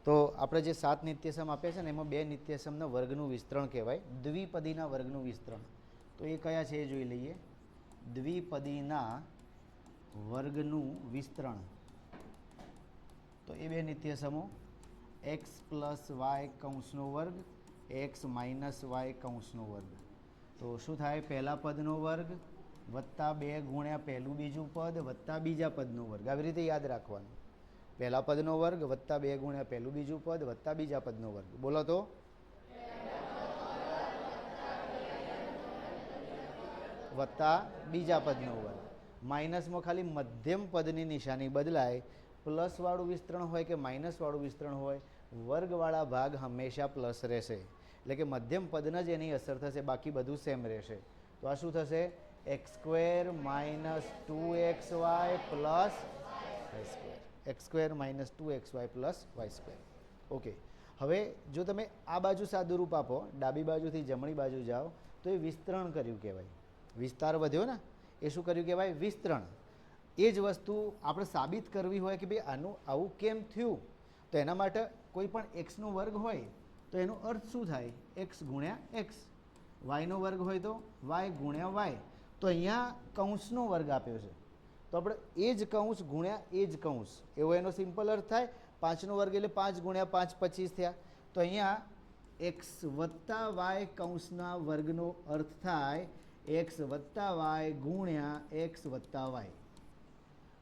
તો આપણે જે 7 નિત્યસમ આપ્યા છે ને એમાં 2 નિત્યસમના વર્ગનું વિસ્તરણ કહેવાય, દ્વિપદીના વર્ગનું વિસ્તરણ. તો એ કયા છે એ જોઈ લઈએ. દ્વિપદીના વર્ગનું વિસ્તરણ. તો એ 2 નિત્યસમો x પ્લસ વાય કૌંસનો વર્ગ, x માઇનસ વાય કૌંસનો વર્ગ. તો શું થાય? પહેલા પદનો વર્ગ વત્તા 2 ગુણ્યા પહેલું બીજું પદ વત્તા બીજા પદનો વર્ગ. આવી રીતે યાદ રાખવાનું. પહેલા પદનો વર્ગ વત્તા 2 ગુણ્યા પહેલું બીજું પદ વત્તા બીજા પદનો વર્ગ. બોલો તો. વત્તા બીજા પદનો વર્ગ. માઇનસમાં ખાલી મધ્યમ પદની નિશાની બદલાય. પ્લસવાળું વિસ્તરણ હોય કે માઇનસવાળું વિસ્તરણ હોય, વર્ગવાળા ભાગ હંમેશા પ્લસ રહેશે. એટલે કે મધ્યમ પદને જ એની અસર થશે, બાકી બધું સેમ રહેશે. તો આ શું થશે? X square minus 2xy plus y square. X square minus 2xy plus y square. Okay. હવે જો તમે આ બાજુ સાદુરૂપ આપો, ડાબી બાજુથી જમણી બાજુ જાઓ, તો એ વિસ્તરણ કર્યું કહેવાય. વિસ્તાર વધ્યો ને, એ શું કર્યું કહેવાય? વિસ્તરણ. એ જ વસ્તુ આપણે સાબિત કરવી હોય કે ભાઈ આનું આવું કેમ થયું, તો એના માટે કોઈ પણ એક્સનો વર્ગ હોય તો એનો અર્થ શું થાય? એક્સ ગુણ્યા એક્સ. વાયનો વર્ગ હોય તો વાય ગુણ્યા વાય. તો અહીંયા કૌંસનો વર્ગ આપ્યો છે, તો આપણે એ જ કૌંસ ગુણ્યા એ જ કૌંસ, એવો એનો સિમ્પલ અર્થ થાય. 5નો વર્ગ એટલે 5 ગુણ્યા 5 25 થયા. તો અહીંયા એક્સ વત્તા વાય કૌંસના વર્ગનો અર્થ થાય એક્સ વત્તા વાય ગુણ્યા એક્સ વત્તા વાય.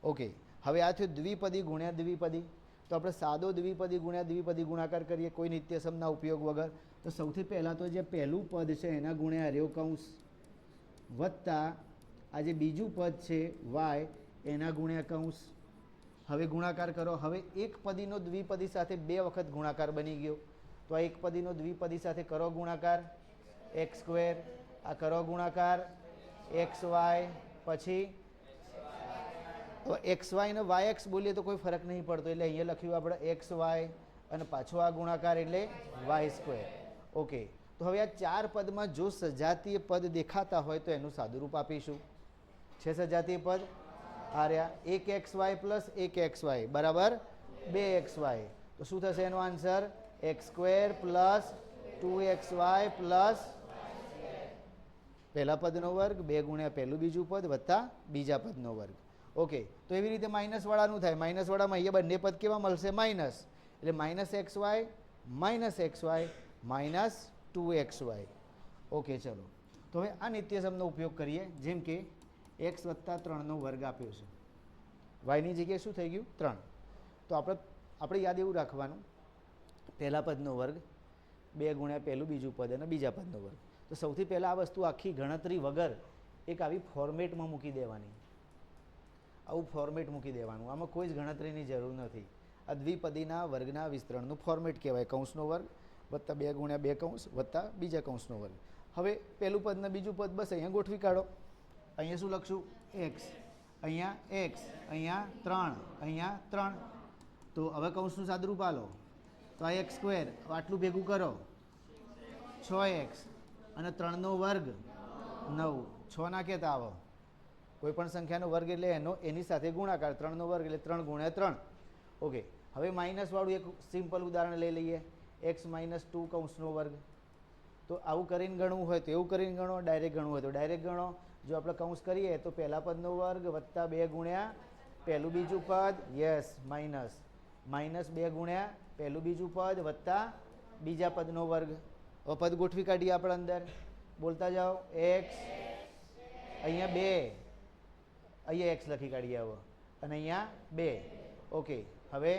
ઓકે. હવે આ થયું દ્વિપદી ગુણ્યા દ્વિપદી. તો આપણે સાદો દ્વિપદી ગુણ્યા દ્વિપદી ગુણાકાર કરીએ કોઈ નિત્યસમના ઉપયોગ વગર. તો સૌથી પહેલાં તો જે પહેલું પદ છે એના ગુણ્યા રહ્યો કૌંસ, વત્તા આ જે બીજું પદ છે વાય એના ગુણ્યા કૌંસ. હવે ગુણાકાર કરો. હવે એક પદીનો દ્વિપદી સાથે 2 વખત ગુણાકાર બની ગયો. તો આ એક પદીનો દ્વિપદી સાથે કરો ગુણાકાર, એક્સ સ્ક્વેર. આ કરો ગુણાકાર એક્સ વાય. પછી તો એક્સ વાય ને વાય એક્સ બોલીએ તો કોઈ ફરક નહીં પડતો, એટલે અહીંયા લખ્યું આપણે એક્સ વાય અને પાછો આ ગુણાકાર એટલે વાય સ્ક્વેર. ઓકે. તો હવે આ 4 પદમાં જો સજાતીય પદ દેખાતા હોય તો એનું સાદુરૂપ આપીશું. છે સજાતીય પદ આ રહ્યા, 1xy પ્લસ 1xy બરાબર 2xy. તો શું થશે એનો answer? X square plus 2xy plus પહેલા પદનો વર્ગ 2 ગુણ્યા પહેલું બીજું પદ વત્તા બીજા પદનો વર્ગ. ઓકે. તો એવી રીતે માઇનસવાળાનું થાય. માઇનસવાળામાં અહીંયા બંને પદ કેવા મળશે? માઇનસ. એટલે minus xy minus 2xy. Okay. ચલો. તો હવે આ નિત્યસમનો ઉપયોગ કરીએ. જેમ કે x વત્તા 3નો વર્ગ આપ્યો છે, વાયની જગ્યાએ શું થઈ ગયું? 3. તો આપણે યાદ એવું રાખવાનું, પહેલા પદનો વર્ગ 2 ગુણ્યા પહેલું બીજું પદ અને બીજા પદનો વર્ગ. તો સૌથી પહેલાં આ વસ્તુ આખી ગણતરી વગર એક આવી ફોર્મેટમાં મૂકી દેવાની. આવું ફોર્મેટ મૂકી દેવાનું. આમાં કોઈ જ ગણતરીની જરૂર નથી. આ દ્વિપદીના વર્ગના વિસ્તરણનું ફોર્મેટ કહેવાય. કૌંસનો વર્ગ વત્તા 2 ગુણ્યા 2 કૌંસ વત્તા બીજા કૌંસનો વર્ગ. હવે પહેલું પદ ને બીજું પદ બસ અહીંયા ગોઠવી કાઢો. અહીંયા શું લખશું? એક્સ. અહીંયા એક્સ. અહીંયા 3. અહીંયા 3. તો હવે કૌંસનું સાદુરૂપ આલો. તો આ એક્સ સ્ક્વેર આટલું ભેગું કરો 6x અને 3નો વર્ગ 9. 6 ના કહેતા આવો. કોઈ પણ સંખ્યાનો વર્ગ એટલે એની સાથે ગુણાકાર. 3નો વર્ગ એટલે 3 ગુણ્યા 3. ઓકે. હવે માઇનસવાળું એક સિમ્પલ ઉદાહરણ લઈ લઈએ. એક્સ માઇનસ 2 કૌંસનો વર્ગ. તો આવું કરીને ગણવું હોય તો એવું કરીને ગણો, ડાયરેક્ટ ગણવું હોય તો ડાયરેક્ટ ગણો. જો આપણે કૌંસ કરીએ તો પહેલા પદનો વર્ગ વત્તા 2 ગુણ્યા પહેલું બીજું પદ, યસ માઇનસ 2 ગુણ્યા પહેલું બીજું પદ વત્તા બીજા પદનો વર્ગ. હવે પદ ગોઠવી કાઢીએ આપણે અંદર. બોલતા જાઓ. એક્સ અહીંયા 2, અહીંયા એક્સ લખી કાઢીએ હવે, અને અહીંયા 2. ઓકે. હવે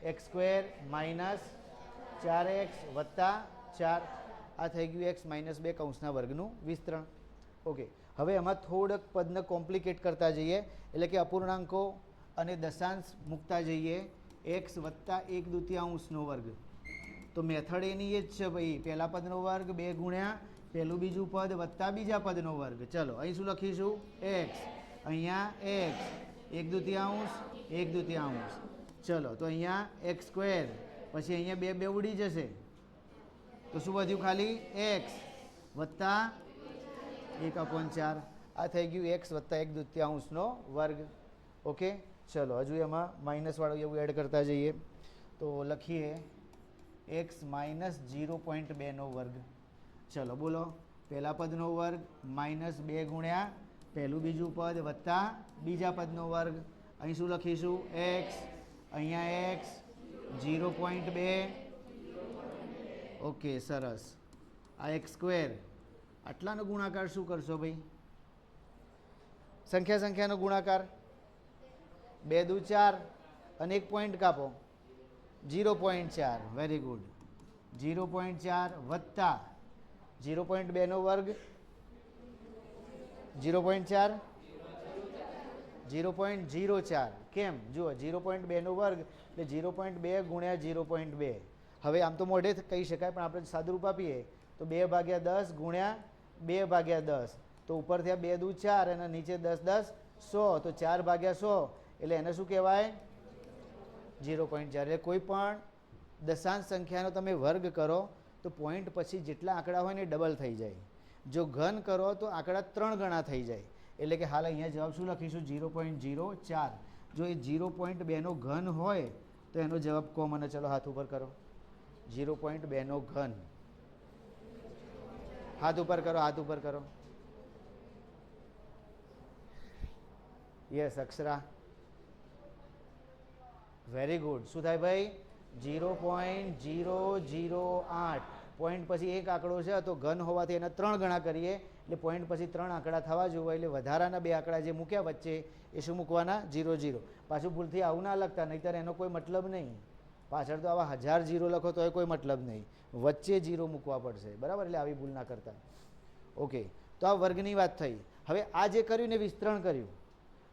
એક્સ સ્ક્વેર માઇનસ 4x વત્તા 4. આ થઈ ગયું એક્સ માઇનસ 2 કૌંસના વર્ગનું વિસ્તરણ. ઓકે. હવે એમાં થોડક પદને કોમ્પ્લિકેટ કરતા જઈએ, એટલે કે અપૂર્ણાંકો અને દશાંશ મૂકતા જઈએ. એક્સ વત્તા 1/2નો વર્ગ. તો મેથડ એની એ જ છે ભાઈ. પહેલા પદનો વર્ગ 2 ગુણ્યા પહેલું બીજું પદ વત્તા બીજા પદનો વર્ગ. ચલો અહીં શું લખીશું? એક્સ. અહીંયા એક્સ 1/2. ચલો તો અહીંયા એક્સ સ્ક્વેર, પછી અહીંયા 2 ઉડી જશે. તો શું વધ્યું? ખાલી એક્સ વત્તા 1/4. આ થઈ ગયું એક્સ વત્તા 1/2નો વર્ગ. ઓકે. ચલો હજુ એમાં માઇનસવાળું એવું એડ કરતા જઈએ. તો લખીએ એક્સ માઇનસ 0.2નો વર્ગ. ચલો બોલો, પહેલા પદનો વર્ગ માઇનસ 2 ગુણ્યા પહેલું બીજું પદ વત્તા બીજા પદનો વર્ગ. અહીં શું લખીશું? એક્સ, અહીંયા એક્સ 0.2. ઓકે, સરસ. આ એક્સ સ્ક્વેર, આટલાનો ગુણાકાર શું કરશો ભાઈ? સંખ્યાનો ગુણાકાર 2 દુ 4 અને 1 પોઈન્ટ કાપો 0.4. Very good. 0.4 વત્તા 0.2નો વર્ગ 0.4 0.04. કેમ? જુઓ, 0.2નો વર્ગ એટલે 0.2 ગુણ્યા 0.2. હવે આમ તો મોઢે કહી શકાય, પણ આપણે સાદુરૂપ આપીએ તો 2/10 ગુણ્યા 2/10. તો ઉપર થયા 2 દુ 4 અને નીચે 10 10 100, તો 4/100 એટલે એને શું કહેવાય? 0.4. એટલે કોઈ પણ દશાંશ સંખ્યાનો તમે વર્ગ કરો તો પોઈન્ટ પછી જેટલા આંકડા હોય ને ડબલ થઈ જાય. જો ઘન કરો તો આંકડા 3 ગણા થઈ જાય. એટલે કે હાલ અહીંયા જવાબ શું લખીશું? 0.04. જો એ 0.2નો ઘન હોય તો એનો જવાબ કહો મને. ચલો હાથ ઉપર કરો. 0.2નો ઘન. હાથ ઉપર કરો, હાથ ઉપર કરો. યસ, અક્ષરા. Very good. શું થાય ભાઈ? 0.008. પોઈન્ટ પછી એક આંકડો છે તો ઘન હોવાથી એના 3 ગણા કરીએ એટલે પોઈન્ટ પછી 3 આંકડા થવા જોઈએ. એટલે વધારાના 2 આંકડા જે મૂક્યા વચ્ચે એ શું મૂકવાના? 0 0. પાછું ભૂલથી આવું ના લખતા, નહીંતર એનો કોઈ મતલબ નહીં. પાછળ તો આવા 1000 0 લખો તો એ કોઈ મતલબ નહીં. વચ્ચે 0 મૂકવા પડશે, બરાબર? એટલે આવી ભૂલ ના કરતા. ઓકે, તો આ વર્ગની વાત થઈ. હવે આ જે કર્યું ને વિસ્તરણ કર્યું.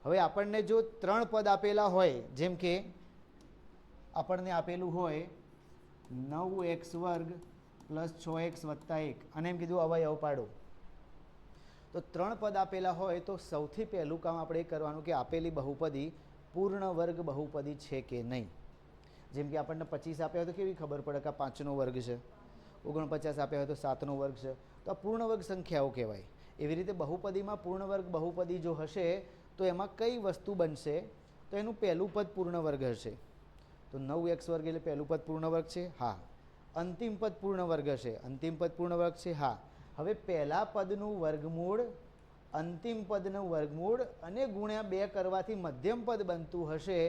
હવે આપણને જો 3 પદ આપેલા હોય, જેમ કે આપણને આપેલું હોય 9x વર્ગ પ્લસ 6x વત્તા 1, અને એમ કીધું અવયવ પાડો. તો 3 પદ આપેલા હોય તો સૌથી પહેલું કામ આપણે એ કરવાનું કે આપેલી બહુપદી પૂર્ણ વર્ગ બહુપદી છે કે નહીં. જેમ કે આપણને 25 આપ્યા હોય તો કેવી ખબર પડે કે આ 5નો વર્ગ છે? 49 આપ્યા હોય તો 7નો વર્ગ છે. તો આ પૂર્ણ વર્ગ સંખ્યાઓ કહેવાય. એવી રીતે બહુપદીમાં પૂર્ણ વર્ગ બહુપદી જો હશે તો એમાં કઈ વસ્તુ બનશે? તો એનું પહેલું પદ પૂર્ણ વર્ગ હશે. તો 9x વર્ગ એટલે પહેલું પદ પૂર્ણ વર્ગ છે? હા. અંતિમ પદ પૂર્ણ વર્ગ હશે? અંતિમ પદ પૂર્ણ વર્ગ છે? હા. હવે પહેલા પદનું વર્ગમૂળ, અંતિમ પદનું વર્ગમૂળ અને ગુણ્યા 2 કરવાથી મધ્યમ પદ બનતું હશે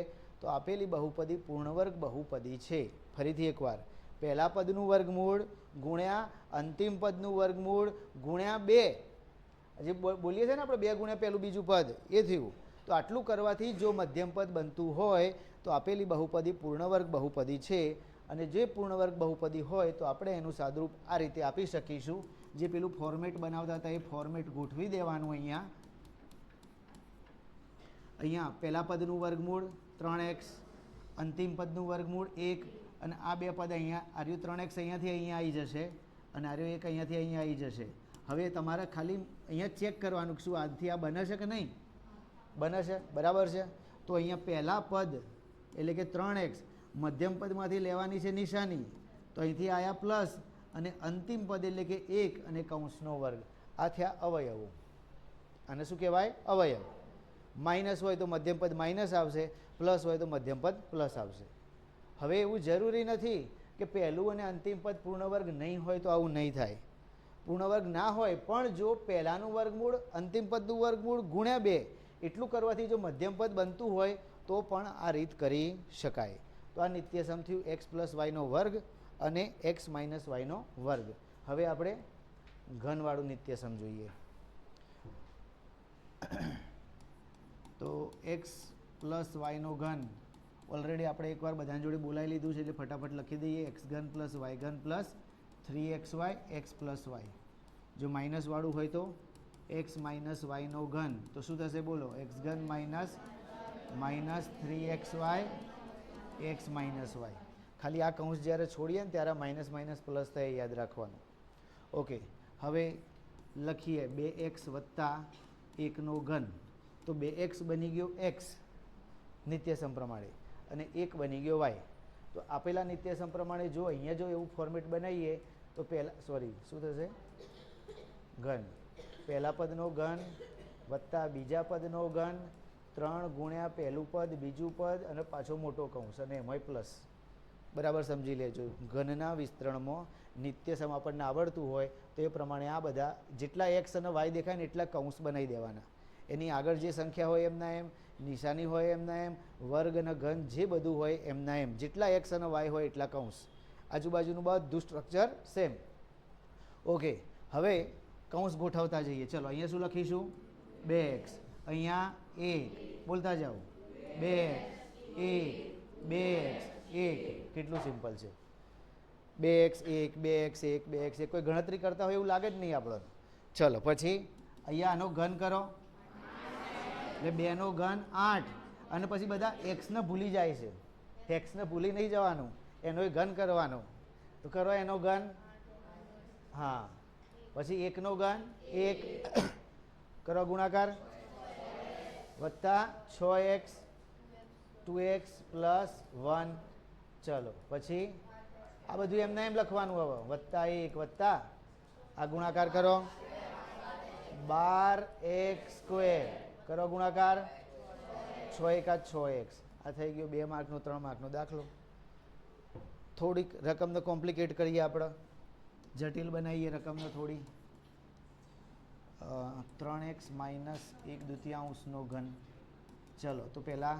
તો આપેલી બહુપદી પૂર્ણ વર્ગ બહુપદી છે. ફરીથી એકવાર, પહેલા પદનું વર્ગમૂળ ગુણ્યા અંતિમ પદનું વર્ગમૂળ ગુણ્યા 2, જે બોલીએ છીએ ને આપણે 2 ગુણ્યા પહેલું બીજું પદ, એ થયું. તો આટલું કરવાથી જો મધ્યમ પદ બનતું હોય તો આપેલી બહુપદી પૂર્ણ વર્ગ બહુપદી છે. અને જે પૂર્ણ વર્ગ બહુપદી હોય તો આપણે એનું સાદુરૂપ આ રીતે આપી શકીશું. જે પેલું ફોર્મેટ બનાવતા હતા એ ફોર્મેટ ગોઠવી દેવાનું. અહીંયા પહેલા પદનું વર્ગમૂળ 3x, અંતિમ પદનું વર્ગમૂળ 1, અને આ 2 પદ અહીંયા, આર્યું 3x અહીંયાથી અહીંયા આવી જશે અને આર્યું 1 અહીંયાથી અહીંયા આવી જશે. હવે તમારે ખાલી અહીંયા ચેક કરવાનું કે શું આજથી આ બને છે કે નહીં? બને છે, બરાબર છે. તો અહીંયા પહેલા પદ એટલે કે 3x, મધ્યમ પદમાંથી લેવાની છે નિશાની, તો અહીંથી આયા પ્લસ, અને અંતિમ પદ એટલે કે 1 અને કૌંસનો વર્ગ. આ થયા અવયવો. આને શું કહેવાય? અવયવ. માઇનસ હોય તો મધ્યમ પદ માઇનસ આવશે, પ્લસ હોય તો મધ્યમ પદ પ્લસ આવશે. હવે એવું જરૂરી નથી કે પહેલું અને અંતિમ પદ પૂર્ણ વર્ગ નહીં હોય તો આવું નહીં થાય. પૂર્ણ વર્ગ ના હોય પણ જો પહેલાનું વર્ગમૂળ અંતિમ પદનું વર્ગમૂળ ગુણ્યા 2 એટલું કરવાથી જો મધ્યમ પદ બનતું હોય તો પણ આ રીત કરી શકાય. તો આ નિત્યસમ થયું x પ્લસ વાયનો વર્ગ અને x માઇનસ વાયનો વર્ગ. હવે આપણે ઘનવાળું નિત્યસમ જોઈએ. તો x પ્લસ વાયનો ઘન ઓલરેડી આપણે એકવાર બધાની જોડે બોલાવી લીધું છે એટલે ફટાફટ લખી દઈએ. એક્સ ઘન પ્લસ વાય ઘન plus 3xy x plus y. જો માઇનસવાળું હોય તો એક્સ માઇનસ વાયનો ઘન, તો શું થશે બોલો? એક્સ ઘન minus 3xy x minus Y. ખાલી આ કૌંસ જ્યારે છોડીએ ને ત્યારે માઇનસ માઇનસ પ્લસ થાય, યાદ રાખવાનું. ઓકે, હવે લખીએ 2x વત્તા 1નો ઘન. તો 2x બની ગયો x નિત્યસમ પ્રમાણે અને 1 બની ગયો y. તો આપેલા નિત્યસમ પ્રમાણે જો અહીંયા જો એવું ફોર્મેટ બનાવીએ તો પહેલાં શું થશે? ઘન. પહેલા પદનો ઘન વત્તા બીજા પદનો ઘન 3 ગુણ્યા પહેલું પદ બીજું પદ અને પાછો મોટો કૌંસ અને એમાંય પ્લસ. બરાબર સમજી લેજો. ઘનના વિસ્તરણમાં નિત્યસમ આપણને આવડતું હોય તો એ પ્રમાણે આ બધા જેટલા એક્સ અને વાય દેખાય ને એટલા કૌંસ બનાવી દેવાના. એની આગળ જે સંખ્યા હોય એમના એમ, નિશાની હોય એમના એમ, વર્ગ અને ઘન જે બધું હોય એમના એમ, જેટલા એક્સ અને વાય હોય એટલા કૌંસ. આજુબાજુનું બધું સ્ટ્રક્ચર સેમ. ઓકે, હવે કૌંસ ગોઠવતા જઈએ. ચલો અહીંયા શું લખીશું? 2x. અહીંયા 1 બોલતા જાઓ. 2x 1 2x 1. કેટલું સિમ્પલ છે. 2x 1 2x 1 2x 1. કોઈ ગણતરી કરતા હોય એવું લાગે જ નહીં આપણને. ચલો પછી અહીંયા આનો ઘન કરો એટલે 2 નો ઘન 8. અને પછી બધા એક્સને ભૂલી જાય છે. એક્સને ભૂલી નહીં જવાનું, એનો ઘન કરવાનો. તો કરો એનો ઘન. હા, પછી 1 નો ઘન 1 કરો ગુણાકાર વત્તા 6x 2x પ્લસ 1. ચલો પછી આ બધું એમને એમ લખવાનું. હવે વત્તા 1 વત્તા આ ગુણાકાર કરો 12x સ્ક્વેર કરો ગુણાકાર 6 × 6x. આ થઈ ગયો 2 માર્કનો 3 માર્કનો દાખલો. થોડીક રકમને કોમ્પ્લિકેટ કરીએ આપણે, જટિલ બનાવીએ રકમને થોડી. 3x - 1/2નો ઘન. ચલો તો પહેલાં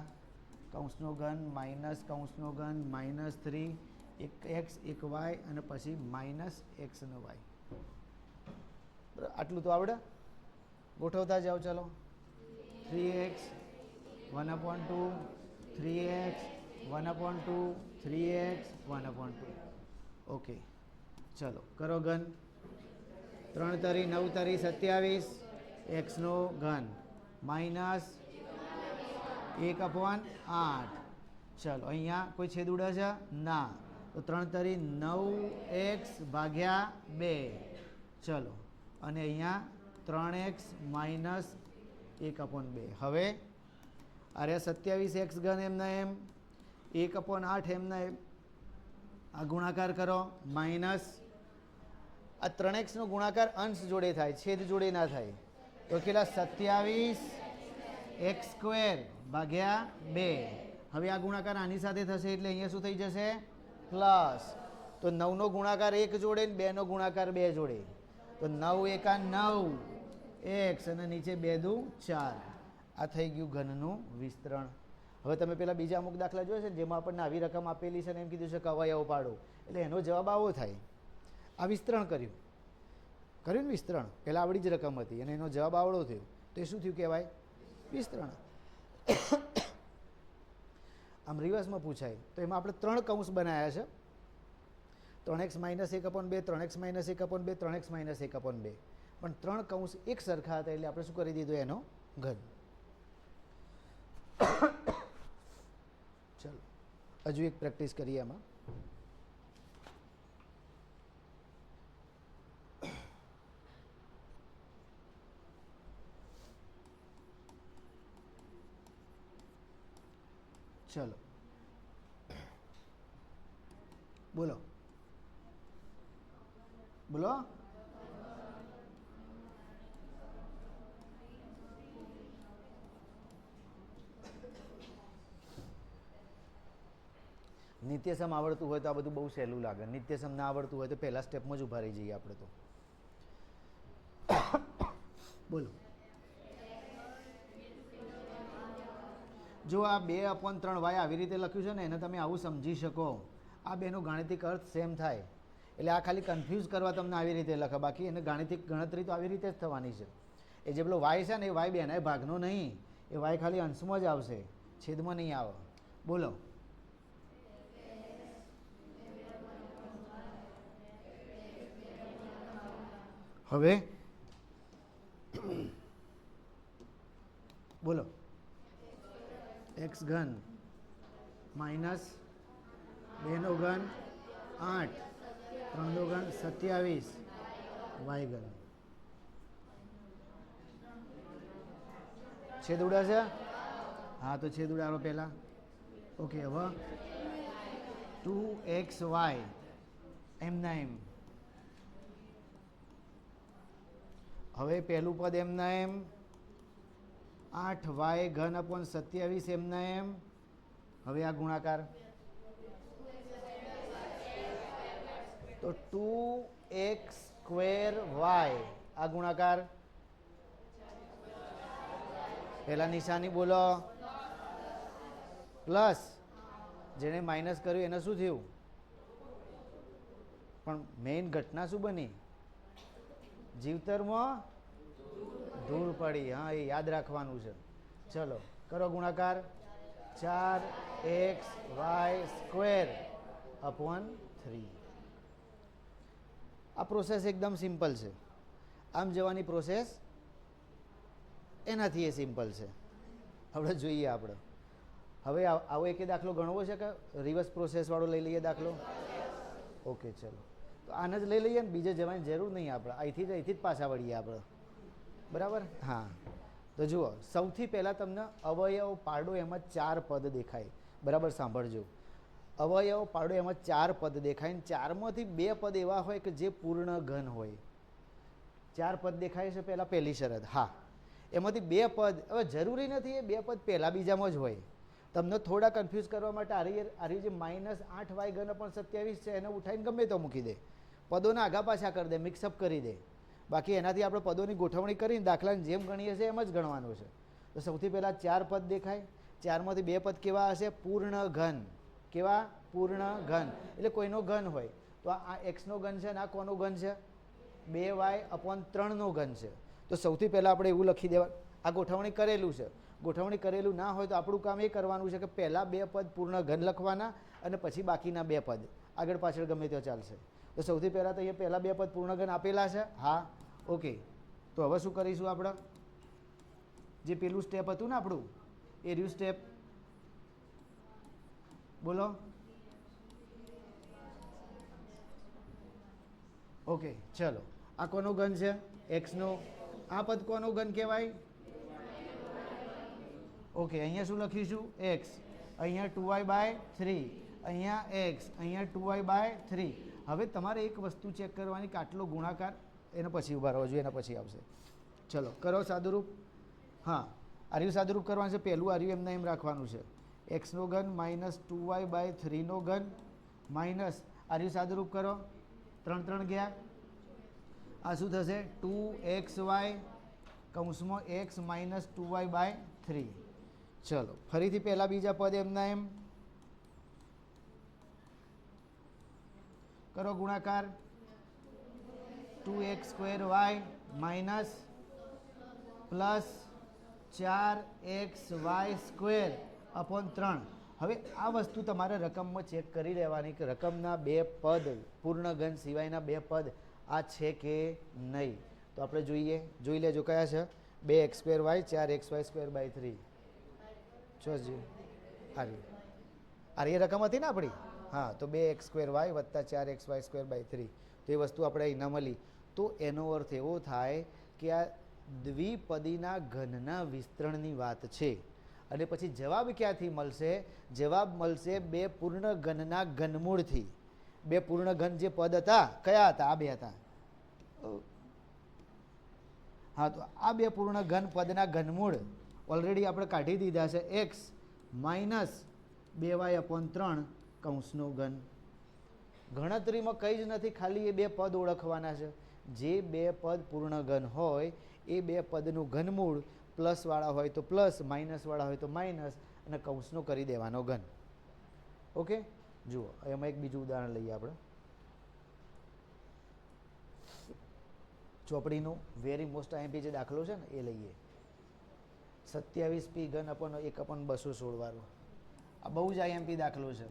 કૌંસનો ઘન માઇનસ કૌંસનો ઘન -3 1x 1y અને પછી -x અને y. આટલું તો આવડે? ગોઠવતા જાઓ. ચલો 3x 1/2 3x 1/2 3x 1/2. ઓકે, ચલો કરો ઘન. 3 તરી 9 તરી 27 એક્સનો ઘન -1/8. ચલો અહીંયા કોઈ છેદ ઉડે છે? ના. તો 3 તરી 9x ભાગ્યા 2. ચલો અને અહીંયા 3x - 1/2. હવે અરે 27x ઘન એમના એમ 1/8 એમના એમ. આ ગુણાકાર કરો માઇનસ આ 3x નો ગુણાકાર અંશ જોડે થાય, છેદ જોડે ના થાય. તો કેટલા? 27x સ્ક્વેર ભાગ્યા 2. હવે આ ગુણાકાર આની સાથે થશે એટલે અહીંયા શું થઈ જશે? પ્લસ. તો 9 નો ગુણાકાર 1 જોડે ને 2 નો ગુણાકાર 2 જોડે. તો 9 એકા 9 x અને નીચે 2 દુ 4. આ થઈ ગયું ઘનનું વિસ્તરણ. હવે તમે પેલા બીજા અમુક દાખલા જોયા છે જેમાં આપણને આવી રકમ આપેલી છે ને એમ કીધું છે કે અવયવ પાડો, એટલે એનો જવાબ આવો થાય. આ વિસ્તરણ કર્યું ને વિસ્તરણ. પહેલાં આવડી જ રકમ હતી અને એનો જવાબ આવડો થયો, તો એ શું થયું કહેવાય? વિસ્તરણ. આમ રિવર્સમાં પૂછાય તો એમાં આપણે 3 કૌંસ બનાવ્યા છે. 3x - 1/2 3x - 1/2 3x - 1/2. પણ 3 કૌંસ એક સરખા હતા એટલે આપણે શું કરી દીધું? એનો ઘન. ચલો હજુ એક પ્રેક્ટિસ કરીએ એમાં. ચલો બોલો બોલો. નિત્યસમ આવડતું હોય તો આ બધું બહુ સહેલું લાગે. નિત્યસમ ના આવડતું હોય તો પહેલા સ્ટેપમાં જ ઊભા રહી જઈએ આપણે તો. બોલો. જો આ 2/3y આવી રીતે લખ્યું છે ને એને તમે આવું સમજી શકો. આ બેનો ગાણિતિક અર્થ સેમ થાય એટલે આ ખાલી કન્ફ્યુઝ કરવા તમને આવી રીતે લખે. બાકી એને ગાણિતિક ગણતરી તો આવી રીતે જ થવાની છે. એ જે પેલો વાય છે ને એ વાય બેના ભાગનો નહીં, એ વાય ખાલી અંશમાં જ આવશે, છેદમાં નહીં આવે. બોલો. હવે બોલો. x ઘન માઇનસ 2 નો ઘન 8 3 નો ઘન 27 y ઘન. છેદ ઉડા છે? હા તો છેદ ઉડાડો પહેલા. ઓકે, હવે 2xy એમના એમ. હવે પહેલું પદ એમના એમ 8y ઘન / 27 એમના એમ. હવે આ ગુણાકાર તો 2x²y આ ગુણાકાર પહેલા નિશાની બોલો પ્લસ જેને માઇનસ કર્યું એને શું થયું પણ મેઇન ઘટના શું બની જીવતરમાં ધૂળ પડી હા એ યાદ રાખવાનું છે ચલો કરો ગુણાકાર 4xy²/3 આ પ્રોસેસ એકદમ સિમ્પલ છે આમ જવાની પ્રોસેસ એનાથી એ સિમ્પલ છે આપણે જોઈએ આપણે હવે આવો એક દાખલો ગણવો છે કે રિવર્સ પ્રોસેસવાળો લઈ લઈએ દાખલો ઓકે ચલો તો આને જ લઈ લઈએ ને બીજે જવાની જરૂર નહીં આપણે અહીંથી જ પાછા વળીએ આપણે બરાબર હા તો જુઓ સૌથી પહેલાં તમને અવયવ પાડો એમાં 4 પદ દેખાય બરાબર સાંભળજો અવયવ પાડો એમાં 4 પદ દેખાય ને 4માંથી 2 પદ એવા હોય કે જે પૂર્ણ ઘન હોય 4 પદ દેખાય છે પહેલાં પહેલી શરત હા એમાંથી 2 પદ હવે જરૂરી નથી એ 2 પદ પહેલાં બીજામાં જ હોય તમને થોડા કન્ફ્યુઝ કરવા માટે આ જે -8y3/27 છે એને ઉઠાવીને ગમે તો મૂકી દે પદોને આગા પાછા કરી દે મિક્સઅપ કરી દે બાકી એનાથી આપણે પદોની ગોઠવણી કરીને દાખલાને જેમ ગણીએ છીએ એમ જ ગણવાનું છે તો સૌથી પહેલાં 4 પદ દેખાય 4માંથી 2 પદ કેવા હશે પૂર્ણ ઘન કેવા પૂર્ણ ઘન એટલે કોઈનો ઘન હોય તો આ એક્સનો ઘન છે ને આ કોનો ઘન છે 2y/3નો ઘન છે તો સૌથી પહેલાં આપણે એવું લખી દેવા આ ગોઠવણી કરેલું છે ગોઠવણી કરેલું ના હોય તો આપણું કામ એ કરવાનું છે કે પહેલાં 2 પદ પૂર્ણ ઘન લખવાના અને પછી બાકીના 2 પદ આગળ પાછળ ગમે તે ચાલશે તો સૌથી પહેલાં તો અહીંયા પહેલાં 2 પદ પૂર્ણ ઘન આપેલા છે હા ઓકે તો હવે શું કરીશું આપણે જે પેલું સ્ટેપ હતું ને આપણું એ રહ્યું સ્ટેપ બોલો ઓકે ચલો આ કોનો ઘન છે એક્સનો આ પદ કોનો ઘન કહેવાય ઓકે અહીંયા શું લખીશું એક્સ અહીંયા 2y/3 અહીંયા એક્સ અહીંયા 2y/3 હવે તમારે એક વસ્તુ ચેક કરવાની કે આટલો ગુણાકાર એને પછી ઉભા રહેવો જોઈએ એના પછી આવશે ચલો કરો સાદુરૂપ હા આર્યું સાદુરૂપ કરવાનું છે પહેલું આર્યું એમને એમ રાખવાનું છે એક્સનો ઘન -2y/3નો ઘન માઇનસ આર્યું સાદુરૂપ કરો 3 3 ગયા આ શું થશે 2xy કૌંસમાં x -2y/3 ચલો ફરીથી પહેલાં બીજા પદ એમના એમ કરો ગુણાકાર 2x²y માઇનસ પ્લસ 4xy²/3 હવે આ વસ્તુ તમારે રકમમાં ચેક કરી લેવાની કે રકમના 2 પદ પૂર્ણ ઘન સિવાયના 2 પદ આ છે કે નહીં તો આપણે જોઈ લેજો કયા છે 2x²y 4xy²/3 ચોજી આર્ય રકમ હતી ને આપણી હા તો 2x²y + 4xy²/3 તો એ વસ્તુ આપણે અહીં ન મળી તો એનો અર્થ એવો થાય કે આ દ્વિપદીના ઘનના વિસ્તરણની વાત છે અને પછી જવાબ ક્યાંથી મળશે જવાબ મળશે 2 પૂર્ણ ઘનના ઘનમૂળથી 2 પૂર્ણ ઘન જે પદ હતા કયા હતા આ 2 હતા હા તો આ 2 પૂર્ણ ઘન પદના ઘનમૂળ ઓલરેડી આપણે કાઢી દીધા છે x -2y/3 કૌંસનો ઘન ગણતરીમાં કંઈ જ નથી ખાલી એ 2 પદ ઓળખવાના છે જે 2 પદ પૂર્ણ ઘન હોય એ 2 પદનું ઘનમૂળ પ્લસવાળા હોય તો પ્લસ માઇનસવાળા હોય તો માઇનસ અને કૌંસનો કરી દેવાનો ઘન ઓકે જુઓ એમાં એક બીજું ઉદાહરણ લઈએ આપણે ચોપડીનું વેરી મોસ્ટ આઈએમપી જે દાખલો છે ને એ લઈએ 27p ઘન / 1/216 વાળો આ બહુ જ આઈએમપી દાખલો છે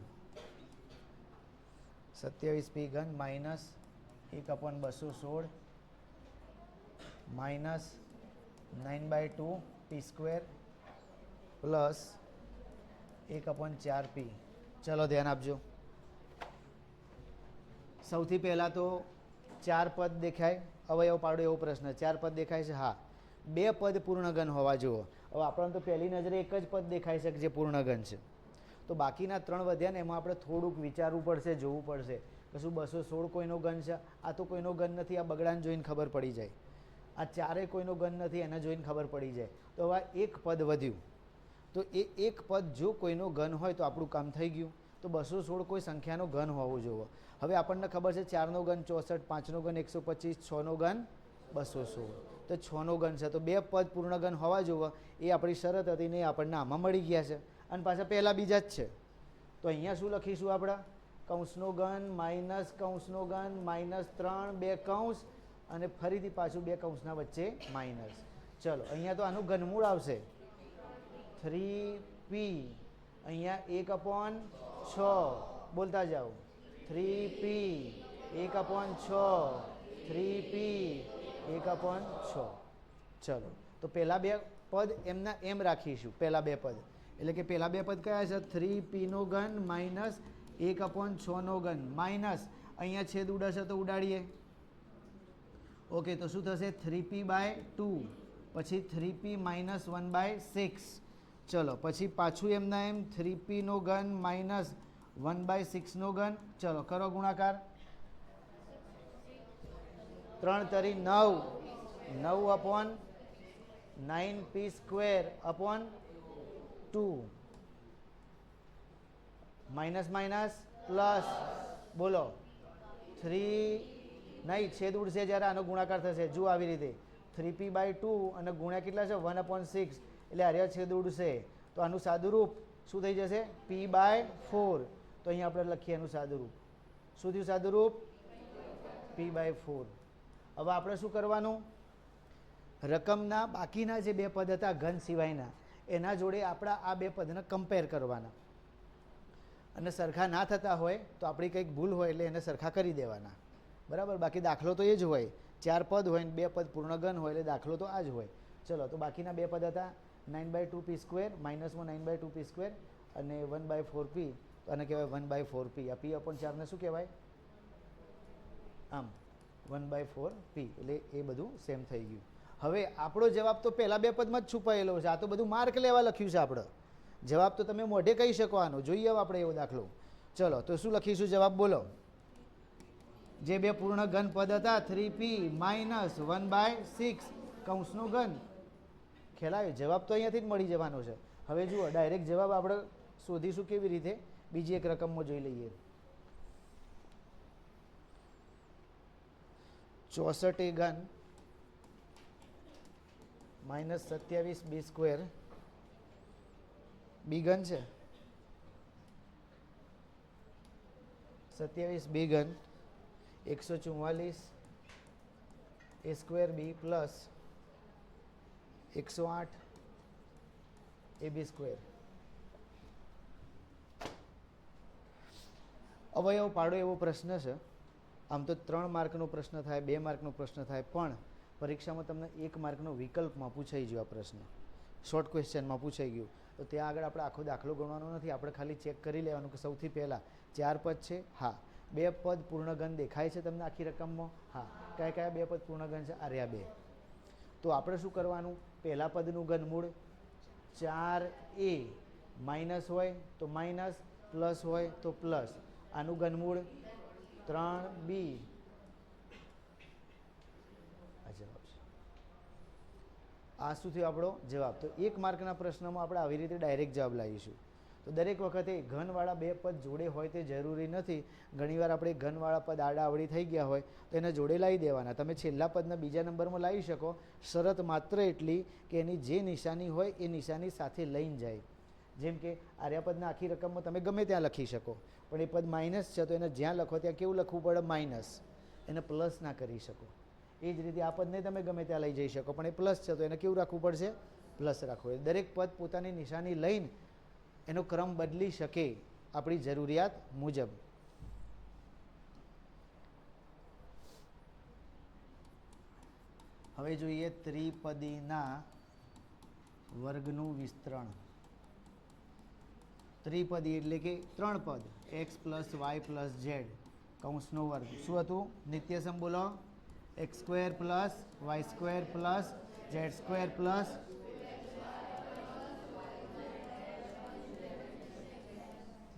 27p ઘન -1/216 માઇનસ 9/2p² પ્લસ 1/4p ચલો ધ્યાન આપજો સૌથી પહેલાં તો 4 પદ દેખાય અવયવ પાડો એવો પ્રશ્ન 4 પદ દેખાય છે હા 2 પદ પૂર્ણ ઘન હોવા જુઓ હવે આપણને તો પહેલી નજરે એક જ પદ દેખાય છે કે જે પૂર્ણ ઘન છે તો બાકીના 3 વધ્યા ને એમાં આપણે થોડુંક વિચારવું પડશે જોવું પડશે કે શું 216 કોઈનો ઘન છે આ તો કોઈનો ઘન નથી આ બગડાને જોઈને ખબર પડી જાય આ 4 કોઈનો ઘન નથી એને જોઈને ખબર પડી જાય તો હવે એક પદ વધ્યું તો એ એક પદ જો કોઈનો ઘન હોય તો આપણું કામ થઈ ગયું તો 216 કોઈ સંખ્યાનો ઘન હોવો જોઈએ. હવે આપણને ખબર છે 4નો ઘન 64, 5નો ઘન 125, 6નો ઘન 216. તો 6નો ઘન છે તો બે પદ પૂર્ણ ઘન હોવા જોઈએ. એ આપણી શરત હતી ને આપણને આમાં મળી ગયા છે. અને પાછા પહેલાં બીજા જ છે. તો અહીંયા શું લખીશું આપણે? કૌંસનો ઘન માઇનસ કૌંસનો ઘન -3 બે કૌંસ અને ફરીથી પાછું બે કૌંસના વચ્ચે માઇનસ. ચલો અહીંયા તો આનું ઘનમૂળ આવશે 3p. અહીંયા 1/6 બોલતા જાઓ 3p 1/6 3p 1/6. ચલો તો પહેલાં બે પદ એમના એમ રાખીશું. પહેલાં બે પદ એટલે કે પહેલાં બે પદ કયા છે? 3pનો ઘન માઇનસ 1/6નો ઘન માઇનસ અહીંયા છેદ ઉડાશે તો ઉડાડીએ. ઓકે તો શું થશે? 3p/2 પછી 3p - 1/6. ચલો પછી પાછું એમના એમ 3pનો ઘન માઇનસ 1/6નો ઘન. ચલો કરો ગુણાકાર. 3 તરી 9 9/9p²/2 માઇનસ માઇનસ પ્લસ. બોલો 3 નહીં છેદ ઉડશે જ્યારે આનો ગુણાકાર થશે. જુઓ આવી રીતે 3p/2 અને ગુણ્યા કેટલા છે? 1/6 એટલે આર્યા છેદ ઉડશે તો આનું સાદુરૂપ શું થઈ જશે? p/4. તો અહીંયા આપણે લખીએ એનું સાદુરૂપ. શું થયું સાદુરૂપ? p/4. હવે આપણે શું કરવાનું? રકમના બાકીના જે બે પદ હતા ઘન સિવાયના એના જોડે આપણા આ બે પદને કમ્પેર કરવાના. અને સરખા ના થતા હોય તો આપણી કંઈક ભૂલ હોય એટલે એને સરખા કરી દેવાના. બરાબર? બાકી દાખલો તો એ જ હોય. 4 પદ હોય ને બે પદ પૂર્ણ ઘન હોય એટલે દાખલો તો આ જ હોય. ચલો તો બાકીના બે પદ હતા 9/2p² -માં 9/2p² અને 1/4p. આને કહેવાય 1/4p. આ p/4 ને શું કહેવાય? આમ 1/4p. એટલે એ બધું સેમ થઈ ગયું. હવે આપણો જવાબ તો પહેલાં બે પદમાં જ છુપાયેલો છે. આ તો બધું માર્ક લેવા લખ્યું છે આપણે. જવાબ તો તમે મોઢે કહી શકો આનો. જોઈએ હવે આપણે એવો દાખલો. ચલો તો શું લખીશું જવાબ? બોલો. જે બે પૂર્ણ ઘન પદ હતા 3p - 1/6 કૌંસનો ઘન. ખ્યાલ આવે? જવાબ તો અહીંયાથી જ મળી જવાનો છે. હવે જુઓ ડાયરેક્ટ જવાબ આપણે શોધીશું કેવી રીતે? બીજી એક રકમમાં જોઈ લઈએ. 64 ઘન -27b² બી ઘન છે. 27b ઘન 144 a²b પ્લસ 108 ab². અવયવ પાડો એવો પ્રશ્ન છે. આમ તો 3 માર્કનો પ્રશ્ન થાય, 2 માર્કનો પ્રશ્ન થાય, પણ પરીક્ષામાં તમને 1 માર્કનો વિકલ્પમાં પૂછાઈ ગયો આ પ્રશ્ન. શોર્ટ ક્વેશ્ચનમાં પૂછાઈ ગયું. તો ત્યાં આગળ આપણે આખો દાખલો ગણવાનો નથી. આપણે ખાલી ચેક કરી લેવાનું કે સૌથી પહેલાં 4 પદ છે. હા. 2 પદ પૂર્ણ ઘન દેખાય છે તમને આખી રકમમાં? હા. કયા કયા 2 પદ પૂર્ણ ઘન છે? આ રહ્યા 2. તો આપણે શું કરવાનું? પહેલા પદનું ઘનમૂળ 4a માઇનસ હોય તો માઇનસ, પ્લસ હોય તો પ્લસ. આનું ઘનમૂળ 3b. આ જવાબ છે. આ શું થયું આપણો જવાબ? તો 1 માર્કના પ્રશ્નમાં આપણે આવી રીતે ડાયરેક્ટ જવાબ લાવીશું. તો દરેક વખતે ઘનવાળા બે પદ જોડે હોય તે જરૂરી નથી. ઘણીવાર આપણે ઘનવાળા પદ આડાઅવળી થઈ ગયા હોય તો એને જોડે લાવી દેવાના. તમે છેલ્લા પદને બીજા નંબરમાં લાવી શકો. શરત માત્ર એટલી કે એની જે નિશાની હોય એ નિશાની સાથે લઈને જાય. જેમ કે આર્યાપદના આખી રકમમાં તમે ગમે ત્યાં લખી શકો, પણ એ પદ માઇનસ છે તો એને જ્યાં લખો ત્યાં કેવું લખવું પડે? માઇનસ. એને પ્લસ ના કરી શકો. એ જ રીતે આ પદને તમે ગમે ત્યાં લઈ જઈ શકો, પણ એ પ્લસ છે તો એને કેવું રાખવું પડશે? પ્લસ રાખવું. દરેક પદ પોતાની નિશાની લઈને એનો ક્રમ બદલી શકે આપણી જરૂરિયાત મુજબ. હવે જોઈએ ત્રિપદીના વર્ગનું વિસ્તરણ. ત્રિપદી એટલે કે 3 પદ x + y + z કૌંસનો વર્ગ. શું હતું? નિત્યસમ બોલો. x² + y² + z² +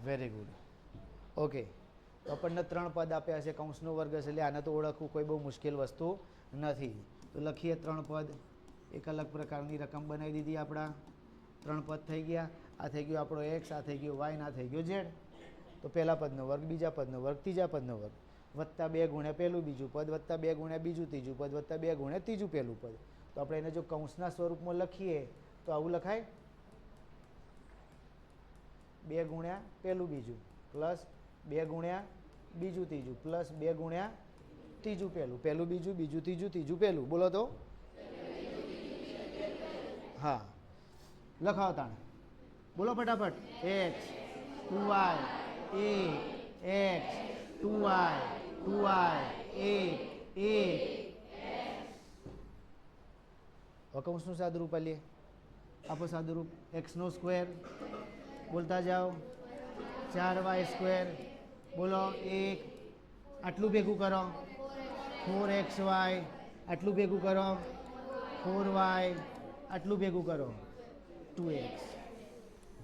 very good. Okay. તો આપણને 3 પદ આપ્યા છે, કૌંસનો વર્ગ છે એટલે આને તો ઓળખવું કોઈ બહુ મુશ્કેલ વસ્તુ નથી. તો લખીએ 3 પદ. એક અલગ પ્રકારની રકમ બનાવી દીધી. આપણા 3 પદ થઈ ગયા. આ થઈ ગયો આપણો x, આ થઈ ગયો y, આ થઈ ગયો z. તો પહેલા પદનો વર્ગ, બીજા પદનો વર્ગ, ત્રીજા પદનો વર્ગ વત્તા 2 ગુણ્યા પહેલું બીજું પદ વત્તા 2 ગુણ્યા બીજું ત્રીજું પદ વત્તા 2 ગુણ્યા ત્રીજું પહેલું પદ. તો આપણે એને જો કૌંસના સ્વરૂપમાં લખીએ તો આવું લખાય 2 ગુણ્યા પહેલું બીજું પ્લસ 2 ગુણ્યા બીજું ત્રીજું પ્લસ 2 ગુણ્યા ત્રીજું પહેલું, પહેલું બીજું બીજું ત્રીજું ત્રીજું પહેલું. બોલો તો હા લખાવો તાણ, બોલો ફટાફટ. x 2y x 2y 2y 8 કૌંસનું સાદુરૂપ આલીએ. આપો સાદુરૂપ. x નો સ્ક્વેર બોલતા જાઓ 4y સ્ક્વેર બોલો 1 આટલું ભેગું કરો 4xy આટલું ભેગું કરો 4y આટલું ભેગું કરો 2x.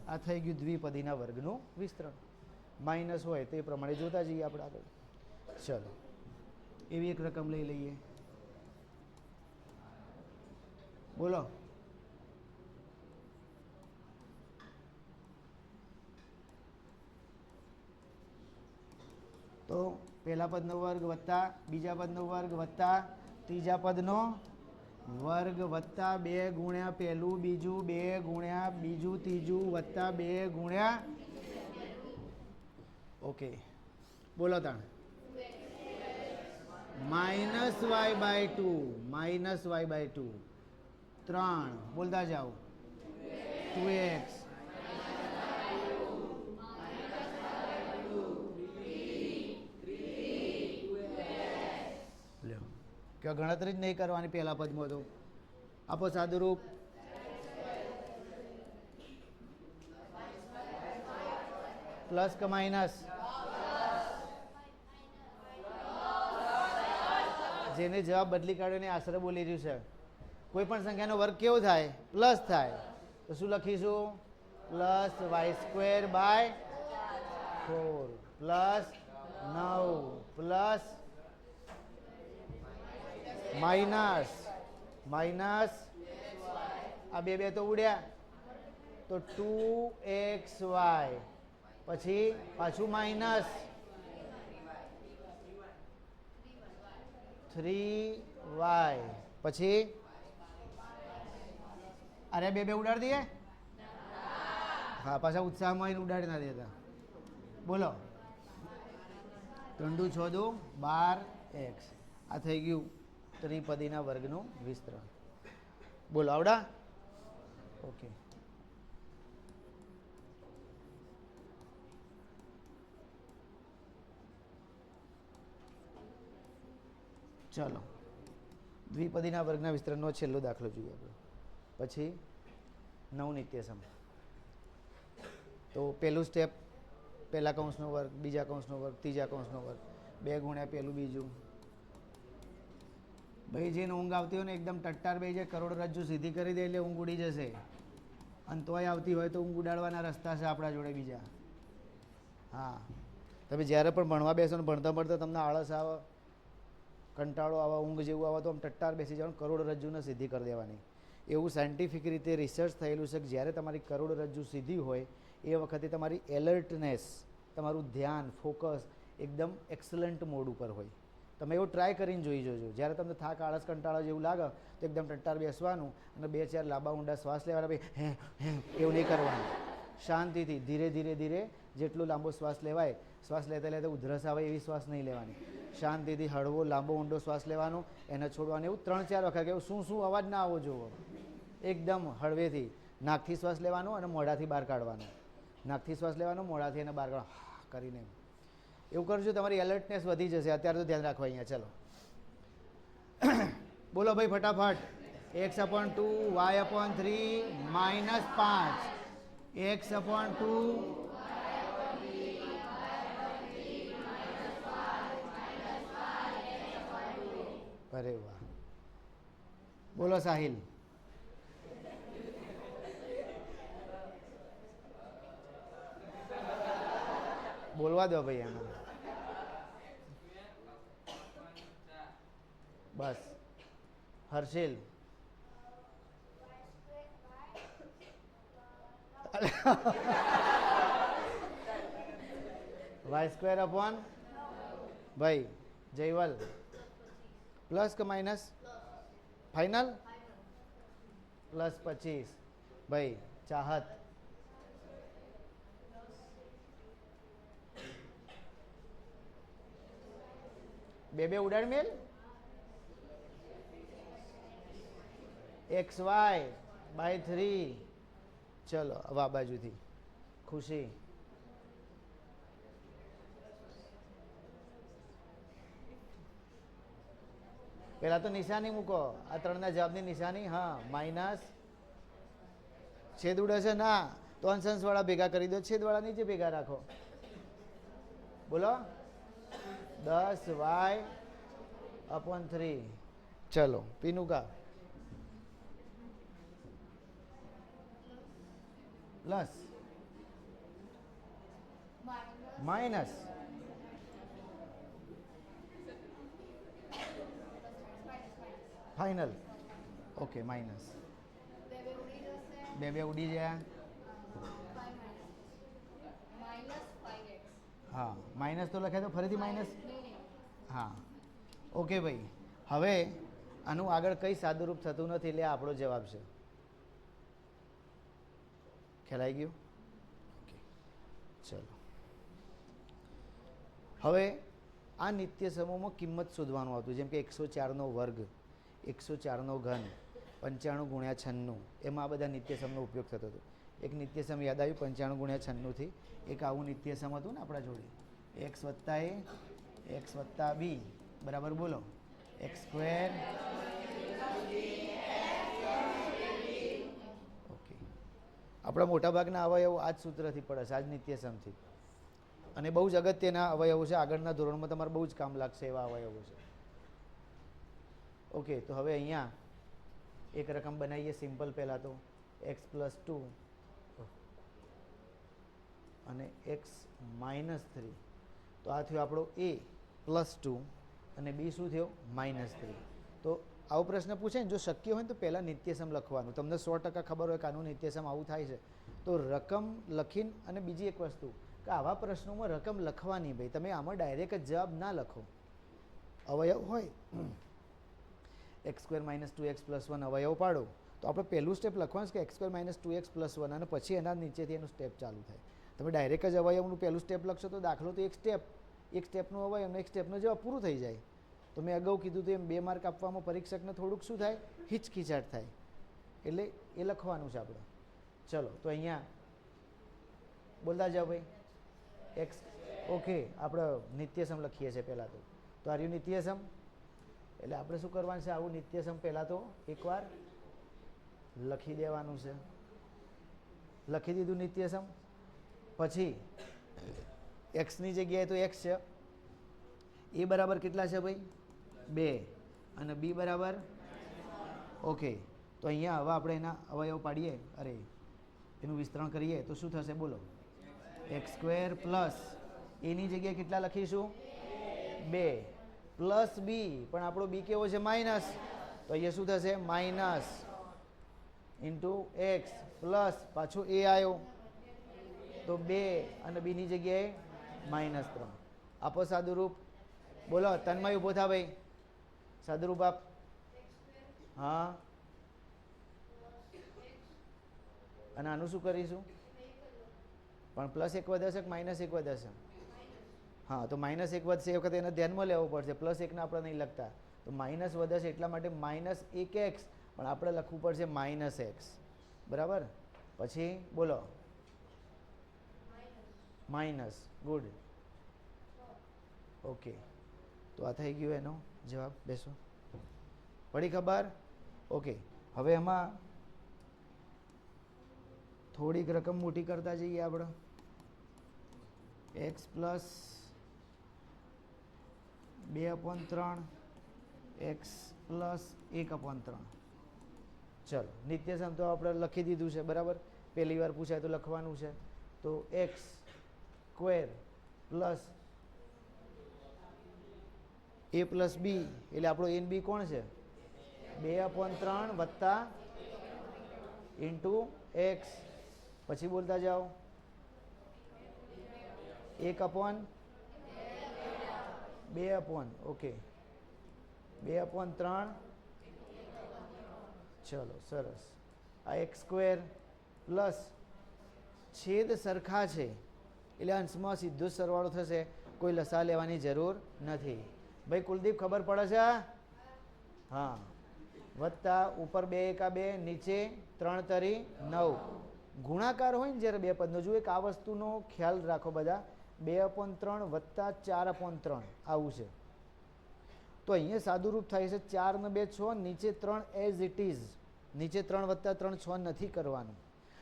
આ થઈ ગયું દ્વિપદીના વર્ગનું વિસ્તરણ. માઇનસ હોય તે પ્રમાણે જોતા જઈએ આપણે આગળ. ચલો એવી એક રકમ લઈ લઈએ. બોલો તો પહેલા પદનો વર્ગ વત્તા બીજા પદનો વર્ગ વત્તા ત્રીજા પદનો વર્ગ વત્તા 2 ગુણ્યા પહેલું બીજું 2 ગુણ્યા બીજું ત્રીજું વત્તા 2 ગુણ્યા ઓકે બોલો તાણ -y/2 3 બોલતા જાઓ 2x કે ગણતરી જ નહીં કરવાની પહેલા પદમાં. તો આપો સાદુરૂપ. પ્લસ કે માઇનસ? જેને જવાબ બદલી કાઢ્યો એને આશરે બોલી રહ્યું છે. કોઈ પણ સંખ્યાનો વર્ગ કેવો થાય? પ્લસ થાય. તો શું લખીશું? Plus y²/4 plus 9 plus minus આ બે તો ઉડ્યા તો 2xy પછી પાછું માઇનસ 3y પછી અરે બે ઉડાડી દઈએ. હા પાછા ઉત્સાહમાં ઉડાડી ના દેતા. બોલો 2 6 2 12x. આ થઈ ગયું ત્રિપદીના વર્ગનું વિસ્તરણ. બોલો આવડા? ઓકે ચલો દ્વિપદીના વર્ગના વિસ્તરણનો છેલ્લો દાખલો જોઈએ આપણે. પછી નવનિત્યસમ. તો પહેલું સ્ટેપ પહેલા કૌંસનો વર્ગ બીજા કૌંસનો વર્ગ ત્રીજા કૌંસનો વર્ગ 2 ગુણ્યા પહેલું બીજું. ભાઈ જેને ઊંઘ આવતી હોય ને એકદમ ટટ્ટાર બે જાય કરોડરજ્જુ સીધી કરી દે એટલે ઊંઘ ઉડી જશે. અને તોય આવતી હોય તો ઊંઘ ઉડાડવાના રસ્તા છે આપણા જોડે બીજા. હા તમે જ્યારે પણ ભણવા બેસો ને ભણતા ભણતા તમને આળસ આવે કંટાળો આવે ઊંઘ જેવું આવે તો આમ ટટ્ટાર બેસી જવાનું કરોડરજ્જુને સીધી કરી દેવાની. એવું સાયન્ટિફિક રીતે રિસર્ચ થયેલું છે કે જ્યારે તમારી કરોડરજ્જુ સીધી હોય એ વખતે તમારી એલર્ટનેસ તમારું ધ્યાન ફોકસ એકદમ એક્સલન્ટ મોડ ઉપર હોય. તમે એવું ટ્રાય કરીને જોઈ જોજો. જ્યારે તમને થાક આળસ કંટાળો જેવું લાગે તો એકદમ ટટ્ટાર બેસવાનું અને 2-4 લાંબા ઊંડા શ્વાસ લેવાના. ભાઈ હે હે એવું નહીં કરવાનું. શાંતિથી ધીરે ધીરે ધીરે જેટલો લાંબો શ્વાસ લેવાય શ્વાસ લેતા લેતા ઉધરસ આવે એવી શ્વાસ નહીં લેવાની. શાંતિથી હળવો લાંબો ઊંડો શ્વાસ લેવાનો એને છોડવાનો. એવું 3-4 વખત એવું શું અવાજ ના આવો જોવો. એકદમ હળવેથી નાકથી શ્વાસ લેવાનો અને મોઢાથી બહાર કાઢવાનો. નાકથી શ્વાસ લેવાનો મોઢાથી એને બહાર કાઢવાનો કરીને. એવું કરજો તમારી એલર્ટનેસ વધી જશે. અત્યારે તો ધ્યાન રાખવા અહીંયા. ચલો બોલો ભાઈ ફટાફટ. x/2 y/3 -5 x/2 અરે વાહ. બોલો સાહિલ. બોલવા દો ભાઈ એમાં. બસ હર્ષિલ. વાય સ્ક્વેર અપોન ભાઈ જયવલ પ્લસ કે માઇનસ ફાઇનલ +25 ભાઈ ચાહત બે ઉડાડ મેલ XY/3 ચલો હવે આ બાજુથી ખુશી પેલા તો નિશાની મૂકો આ ત્રણના જવાબની નિશાની હા માઇનસ છેદ ઉડે છે ના તો અંશ વાળા ભેગા કરી દો છેદ વાળા નીચે ભેગા રાખો બોલો 10y/3 ચલો પીનુકા plus minus final okay minus બે ઉડી જાય હા માઇનસ તો લખે તો ફરીથી માઇનસ હા ઓકે ભાઈ હવે આનું આગળ કંઈ સાદુરૂપ થતું નથી એટલે આપણો જવાબ છે ખ્યાલ આવી ગયો ઓકે ચલો હવે આ નિત્ય સમૂહમાં કિંમત શોધવાનું આવતું જેમ કે 104 નો વર્ગ 104 નો ઘન 95 × 96 એમાં આ બધા નિત્યસમનો ઉપયોગ થતો હતો એક નિત્યસમ યાદ આવ્યું 95 × 96 થી એક આવું નિત્યસમ હતું ને આપણા જોડે x + a x + b બરાબર બોલો x² ઓકે આપણા મોટાભાગના અવયવો આ જ સૂત્રથી પડે છે આ જ નિત્યસમથી અને બહુ જ અગત્યના અવયવો છે આગળના ધોરણમાં તમારે બહુ જ કામ લાગશે એવા અવયવો છે ઓકે તો હવે અહીંયા એક રકમ બનાવીએ સિમ્પલ પહેલાં તો x + 2 અને x -3 તો આ થયો આપણો a +2 અને b શું થયો -3 તો આવો પ્રશ્ન પૂછે ને જો શક્ય હોય ને તો પહેલાં નિત્યસમ લખવાનું તમને 100% ખબર હોય કે આનું નિત્યસમ આવું થાય છે તો રકમ લખીને અને બીજી એક વસ્તુ કે આવા પ્રશ્નોમાં રકમ લખવાની ભાઈ તમે આમાં ડાયરેક્ટ જ જવાબ ના લખો અવયવ હોય x² - 2x + 1 અવયવ પાડો તો આપણે પહેલું સ્ટેપ લખવાનું છે કે x² - 2x + 1 અને પછી એના નીચેથી એનું સ્ટેપ ચાલુ થાય તમે ડાયરેક્ટ જ અવયવનું પહેલું સ્ટેપ લખશો તો દાખલો તો એક સ્ટેપનું અવયવનો એક સ્ટેપનો જવાબ પૂરું થઈ જાય તો મેં અગાઉ કીધું તો એમ 2 માર્ક આપવામાં પરીક્ષકને થોડુંક શું થાય હિચકિચાટ થાય એટલે એ લખવાનું છે આપણે ચલો તો અહીંયા બોલતા જાઓ ભાઈ x ઓકે આપણે નિત્યસમ લખીએ છીએ પહેલાં તો આ રહ્યું નિત્યસમ એટલે આપણે શું કરવાનું છે આવું નિત્યસમ પહેલાં તો એકવાર લખી દેવાનું છે લખી દીધું નિત્યસમ પછી એક્સની જગ્યાએ તો એક્સ છે એ બરાબર કેટલા છે ભાઈ 2 અને બી બરાબર ઓકે તો અહીંયા હવે આપણે એના અવયવ પાડીએ અરે એનું વિસ્તરણ કરીએ તો શું થશે બોલો x² પ્લસ એની જગ્યાએ કેટલા લખીશું 2 પ્લસ બી પણ આપણો બી કેવો છે માઇનસ તો અહીંયા શું થશે માઇનસ ઇન્ટુ એક્સ પ્લસ પાછું એ આવ્યો તો 2 અને બીની જગ્યાએ -3 આપો સાદુરૂપ બોલો તન્મય ઊભો થા ભાઈ સાદુરૂપ આપ હા અને આનું શું કરીશું પણ +1 વધશે કે -1 વધશે હા તો -1 વધશે એ વખતે એને ધ્યાનમાં લેવું પડશે +1 આપણે નહીં લખતા તો માઇનસ વધશે એટલા માટે -1x પણ આપણે લખવું પડશે -x બરાબર પછી બોલો માઇનસ ગુડ ઓકે તો આ થઈ ગયું એનો જવાબ બેસો પડી ખબર ઓકે હવે એમાં થોડીક રકમ મોટી કરતા જઈએ આપણે x પ્લસ 2/3 x પ્લસ 1/3 ચલો નિત્યસમ તો આપણે લખી દીધું છે બરાબર પહેલી વાર પૂછાય તો લખવાનું છે તો x² પ્લસ a પ્લસ બી એટલે આપણો a બી કોણ છે 2/3 વત્તા ઇન્ટુ x પછી બોલતા જાઓ 1/3 2 ઓકે 2/3 ચલો સરસ આ એક્સ સ્ક્વેર પ્લસ છેદ સરખા છે એટલે અંશમાં સીધો જ સરવાળો થશે, કોઈ લસા લેવાની જરૂર નથી. ભાઈ કુલદીપ ખબર પડે છે? હા. વત્તા ઉપર 2 એકા 2 નીચે 3 તરી 9. ગુણાકાર હોય ને જ્યારે બે પદનો, જો એક આ વસ્તુનો ખ્યાલ રાખો બધા, 2/3 વત્તા 4/3 આવું છે. તો અહીંયા સાદુરૂપ થાય છે 4 ને 2 6, નીચે 3 એઝ ઇટ ઇઝ. નીચે 3 વત્તા 3 6 નથી કરવાનું.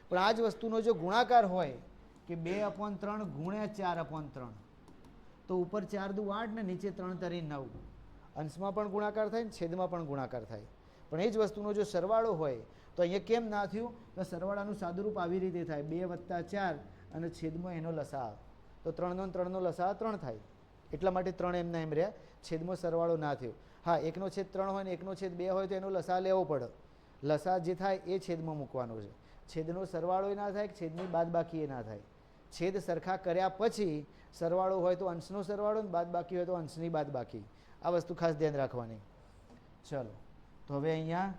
પણ આ જ વસ્તુનો જો ગુણાકાર હોય કે 2/3 ગુણ્યા 4/3, તો ઉપર 4 દુ 8 ને નીચે 3 તરી 9. અંશમાં પણ ગુણાકાર થાય ને છેદમાં પણ ગુણાકાર થાય. પણ એ જ વસ્તુનો જો સરવાળો હોય તો અહીંયા કેમ ના થયું? તો સરવાળાનું સાદુરૂપ આવી રીતે થાય 2 વત્તા 4 અને છેદમાં એનો લસા. તો 3 નો 3 નો લસા 3 થાય. એટલા માટે 3 એમના એમ રહ્યા, છેદમાં સરવાળો ના થયો. હા, 1/3 હોય ને 1/2 હોય તો એનો લસા લેવો પડે. લસા જે થાય એ છેદમાં મૂકવાનો છે. છેદનો સરવાળો ના થાય, છેદની બાદબાકી એ ના થાય. છેદ સરખા કર્યા પછી સરવાળો હોય તો અંશનો સરવાળો, ને બાદબાકી હોય તો અંશની બાદબાકી. આ વસ્તુ ખાસ ધ્યાન રાખવાની. ચલો તો હવે અહીંયા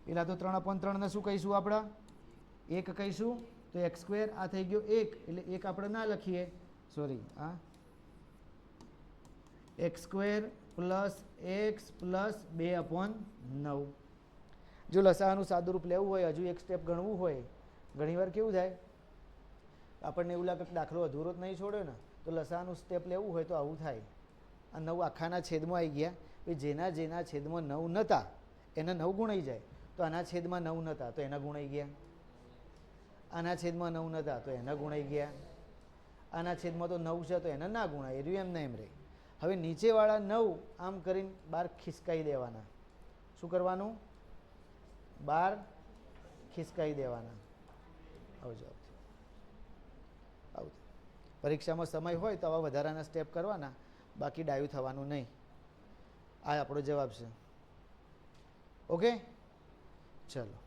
પેલા તો 3/3 ને શું કહીશું આપણે? 1 કહીશું. તો એક્સ સ્ક્વેર આ થઈ ગયો 1, એટલે 1 આપણે ના લખીએ, સોરી, હા, x square plus x plus 2/9. જો લસાનું સાદુરૂપ લેવું હોય, હજુ એક સ્ટેપ ગણવું હોય, ઘણીવાર કેવું થાય આપણને એવું લાગે કે દાખલો અધૂરો જ નહીં છોડ્યો ને, તો લસાનું સ્ટેપ લેવું હોય તો આવું થાય. આ 9 આખાના છેદમાં આવી ગયા. જેના જેના છેદમાં 9 નહોતા એના 9 ગુણાઈ જાય. તો આના છેદમાં 9 નહોતા તો એના ગુણાઈ ગયા. આના છેદમાં 9 નહોતા તો એના ગુણાઈ ગયા. આના છેદમાં તો 9 છે તો એના ના ગુણાય. એ રહ્યું એમને એમ રહે. હવે નીચેવાળા 9 આમ કરીને બહાર ખિસકાઈ દેવાના. શું કરવાનું? બહાર ખિસકાઈ દેવાના. આવજો આવું. પરીક્ષામાં સમય હોય તો આવા વધારાના સ્ટેપ કરવાના, બાકી ડાયું થવાનું નહીં. આ આપણો જવાબ છે. ઓકે, ચલો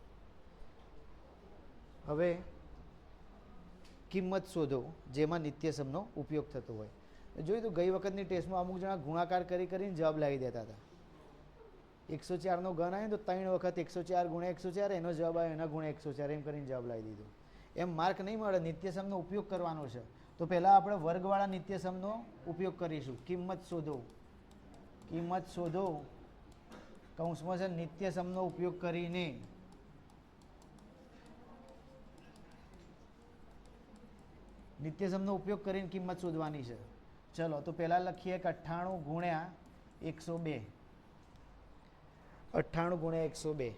હવે કિંમત શોધો જેમાં નિત્યસમનો ઉપયોગ થતો હોય. જોયું તો ગઈ વખતની ટેસ્ટમાં અમુક જણા ગુણાકાર કરીને જવાબ લાવી દેતા હતા. 104 નો ઘન આવે તો 3 વખત 104 ગુણ્યા 104 એનો જવાબ આવે, એના ગુણ્યા 104 એમ કરીને જવાબ લાવી દીધો. એમ માર્ક નહીં મળે. નિત્યસમનો ઉપયોગ કરવાનો છે. તો પહેલાં આપણે વર્ગવાળા નિત્યસમનો ઉપયોગ કરીશું. કિંમત શોધો. કિંમત શોધો કૌંસમાં છે નિત્યસમનો ઉપયોગ કરીને. નિત્યસમનો ઉપયોગ કરીને કિંમત શોધવાની છે. ચલો તો પહેલાં લખીએ કે 98 ગુણ્યા 102. 98 ગુણ્યા 102.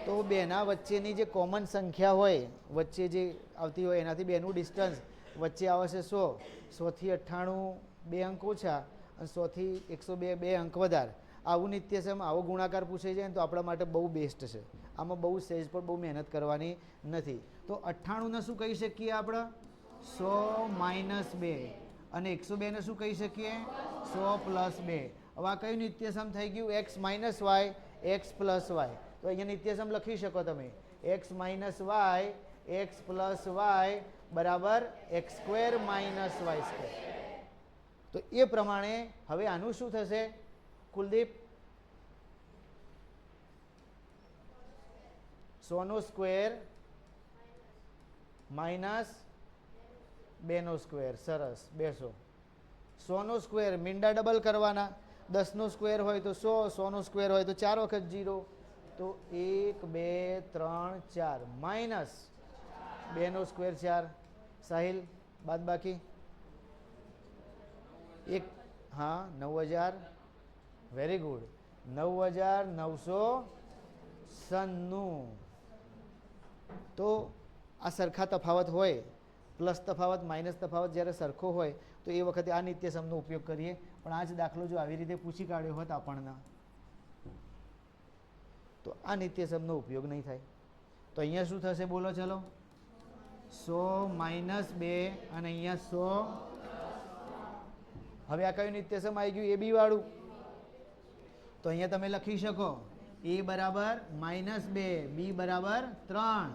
તો બેના વચ્ચેની જે કોમન સંખ્યા હોય, વચ્ચે જે આવતી હોય એનાથી બેનું ડિસ્ટન્સ વચ્ચે આવે છે 100. 100 થી 98 2 અંક ઓછા અને 100 થી 102 2 અંક વધારે. આવું નિત્યસમ, આવો ગુણાકાર પૂછાઈ જાય ને તો આપણા માટે બહુ બેસ્ટ છે. આમાં બહુ સહેજ પણ બહુ મહેનત કરવાની નથી. તો 98 ને શું કહી શકીએ આપણે? 100 માઇનસ 2. અને 102 ને શું કહી શકીએ? 100 પ્લસ 2. હવે આ કયું નિત્યસમ થઈ ગયું? X minus y x plus y. તો અહીંયા નિત્યસમ લખી શકો તમે. X minus y x plus y બરાબર x square minus y square. તો એ પ્રમાણે હવે આનું શું થશે કુલદીપ? 100 નો સ્ક્વેર માઇનસ 2 નો સ્ક્વેર. સરસ, 200. 100 નો સ્ક્વેર મીંડા ડબલ કરવાના. 10 નો સ્ક્વેર હોય તો 100, 100 નો સ્ક્વેર હોય તો 4 વખત 0. તો 1 2 3 4 માઇનસ 2 નો સ્ક્વેર 4. સાહિલ બાદ બાકી 1, હા 9000. Very good. 9996. તો આ સરખા તફાવત હોય, પ્લસ તફાવત માઇનસ તફાવત જ્યારે સરખો હોય તો એ વખતે આ નિત્યસમનો ઉપયોગ કરીએ. પણ આ જ દાખલો જો આવી રીતે પૂછી કાઢ્યો હોત આપણને તો આ નિત્યસમનો ઉપયોગ નહીં થાય. તો અહીંયા શું થશે બોલો? ચલો 100 માઇનસ 2 અને અહીંયા 100. હવે આ કયું નિત્યસમ આવી ગયું? એ બી વાળું. તો અહીંયા તમે લખી શકો a બરાબર માઇનસ 2, બી બરાબર 3.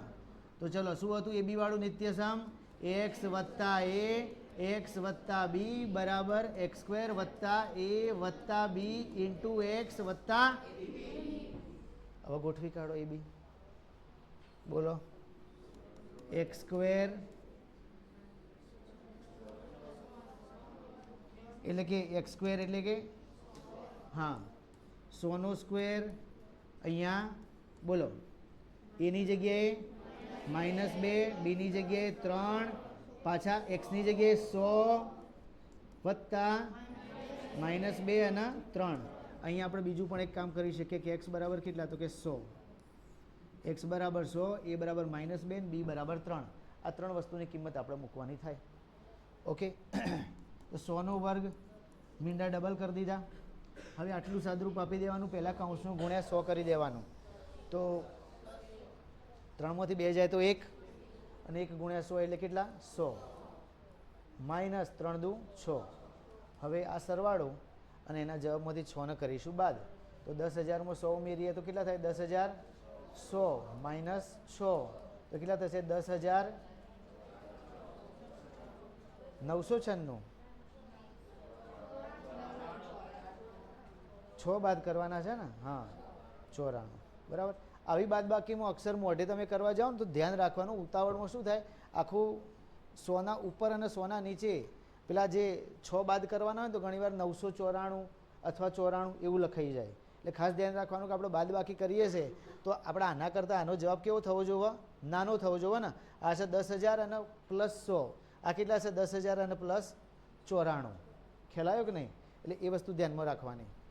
તો ચલો શું હતું એ બી વાળું નિત્યસમ? એક્સ વત્તા એ એક્સ વત્તા બી બરાબર એક્સ સ્ક્વેર વત્તા એ વત્તા બી ઇન્ટુ એક્સ વત્તા હવે ગોઠવી કાઢો એ બી બોલો એક્સ સ્ક્વેર એટલે કે એક્સ સ્ક્વેર એટલે કે હા 100 નો સ્ક્વેર અહીંયા બોલો એની જગ્યાએ -2 બીની જગ્યાએ 3 પાછા એક્સની જગ્યાએ 100 વત્તા -2 અને 3 અહીંયા આપણે બીજું પણ એક કામ કરી શકીએ કે એક્સ બરાબર કેટલા તો કે 100 એક્સ બરાબર 100 એ બરાબર -2 બી બરાબર 3 આ ત્રણ વસ્તુની કિંમત આપણે મૂકવાની થાય ઓકે તો 100 નો વર્ગ મીંડા ડબલ કરી દીધા હવે આટલું સાદરૂપ આપી દેવાનું પહેલાં કૌંસનું ગુણ્યા 100 કરી દેવાનું તો 3 માંથી 2 જાય તો 1 અને 1 ગુણ્યા 100 એટલે કેટલા 100 માઇનસ 3 દુ 6 હવે આ સરવાળો અને એના જવાબમાંથી 6 ને કરીશું બાદ તો 10,000માં 100 ઉમેરીએ તો કેટલા થાય 10,100 માઇનસ 6 તો કેટલા થશે 10,996 6 બાદ કરવાના છે ને હા 94 બરાબર આવી બાદબાકીમાં અક્ષર મોઢે તમે કરવા જાઓ ને તો ધ્યાન રાખવાનું ઉતાવળમાં શું થાય આખું 100 ના ઉપર અને 100 ના નીચે પેલા જે 6 બાદ કરવાના હોય તો ઘણીવાર 994 અથવા 94 એવું લખાઈ જાય એટલે ખાસ ધ્યાન રાખવાનું કે આપણે બાદબાકી કરીએ છીએ તો આપણે આના કરતાં આનો જવાબ કેવો થવો જોઈએ નાનો થવો જોઈએ ને આ છે 10,000 અને પ્લસ 100 આ કેટલા છે 10,000 અને પ્લસ 94 ખ્યાલ આવ્યો કે નહીં એટલે એ વસ્તુ ધ્યાનમાં રાખવાની